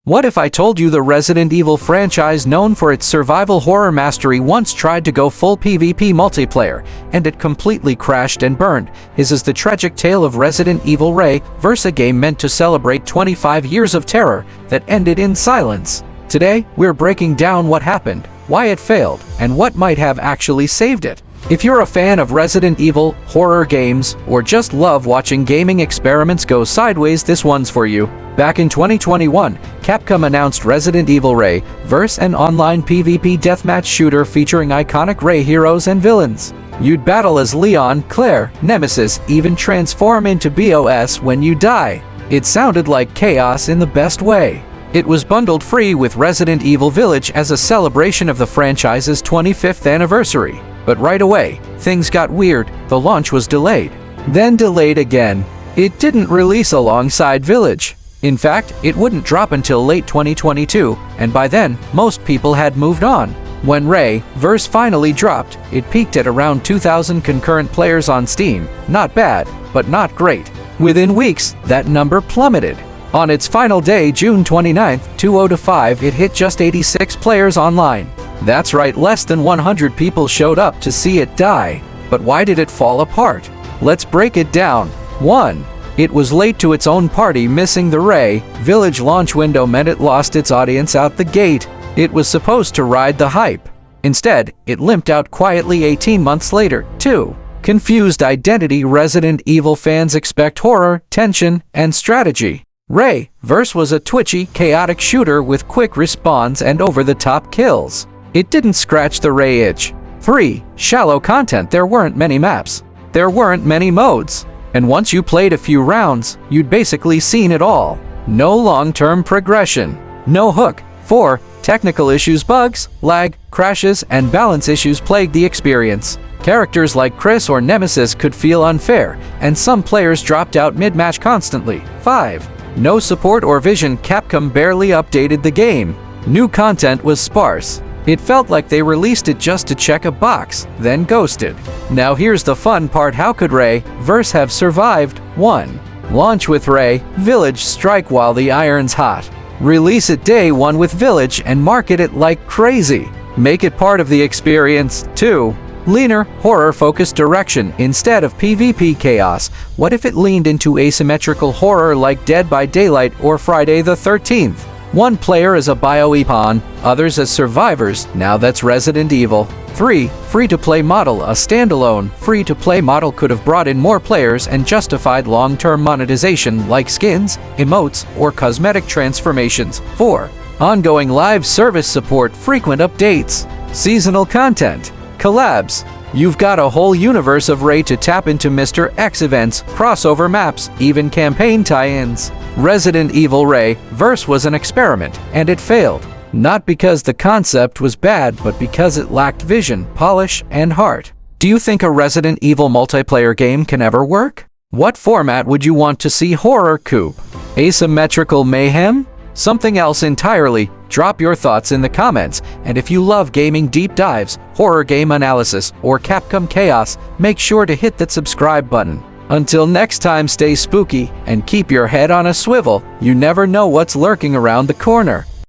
What if I told you the Resident Evil franchise, known for its survival horror mastery, once tried to go full PvP multiplayer, and it completely crashed and burned? This is the tragic tale of Resident Evil ReVerse, a game meant to celebrate 25 years of terror that ended in silence. Today, we're breaking down what happened, why it failed, and what might have actually saved it. If you're a fan of Resident Evil, horror games, or just love watching gaming experiments go sideways, this one's for you. Back in 2021, Capcom announced Resident Evil ReVerse, an online PvP deathmatch shooter featuring iconic Rey heroes and villains. You'd battle as Leon, Claire, Nemesis, even transform into BOS when you die. It sounded like chaos in the best way. It was bundled free with Resident Evil Village as a celebration of the franchise's 25th anniversary. But right away, things got weird. The launch was delayed, then delayed again. It didn't release alongside Village. In fact, it wouldn't drop until late 2022, and by then, most people had moved on. When ReVerse finally dropped, it peaked at around 2,000 concurrent players on Steam. Not bad, but not great. Within weeks, that number plummeted. On its final day, June 29, 2005, it hit just 86 players online. That's right, less than 100 people showed up to see it die. But why did it fall apart? Let's break it down. 1. It was late to its own party. Missing the Village launch window meant it lost its audience out the gate. It was supposed to ride the hype. Instead, it limped out quietly 18 months later. 2. Confused identity. Resident Evil fans expect horror, tension, and strategy. ReVerse was a twitchy, chaotic shooter with quick respawns and over-the-top kills. It didn't scratch the Rey itch. 3. Shallow content. There weren't many maps. There weren't many modes. And once you played a few rounds, you'd basically seen it all. No long-term progression. No hook. 4. Technical issues. Bugs, lag, crashes, and balance issues plagued the experience. Characters like Chris or Nemesis could feel unfair, and some players dropped out mid-match constantly. 5. No support or vision. Capcom barely updated the game. New content was sparse. It felt like they released it just to check a box, then ghosted. Now here's the fun part. How could ReVerse have survived? 1. Launch with Village. Strike while the iron's hot. Release it day one with Village and market it like crazy. Make it part of the experience. 2. Leaner, horror-focused direction instead of PvP chaos. What if it leaned into asymmetrical horror like Dead by Daylight or Friday the 13th? One player as a bioweapon, others as survivors. Now that's Resident Evil. 3. Free-to-play model. A standalone, free-to-play model could have brought in more players and justified long-term monetization like skins, emotes, or cosmetic transformations. 4. Ongoing live service support. Frequent updates. Seasonal content. Collabs. You've got a whole universe of Rey to tap into. Mr. X events, crossover maps, even campaign tie-ins. Resident Evil ReVerse was an experiment, and it failed. Not because the concept was bad, but because it lacked vision, polish, and heart. Do you think a Resident Evil multiplayer game can ever work? What format would you want to see? Horror coup? Asymmetrical mayhem? Something else entirely? Drop your thoughts in the comments, and if you love gaming deep dives, horror game analysis, or Capcom chaos, make sure to hit that subscribe button. Until next time, stay spooky and keep your head on a swivel. You never know what's lurking around the corner.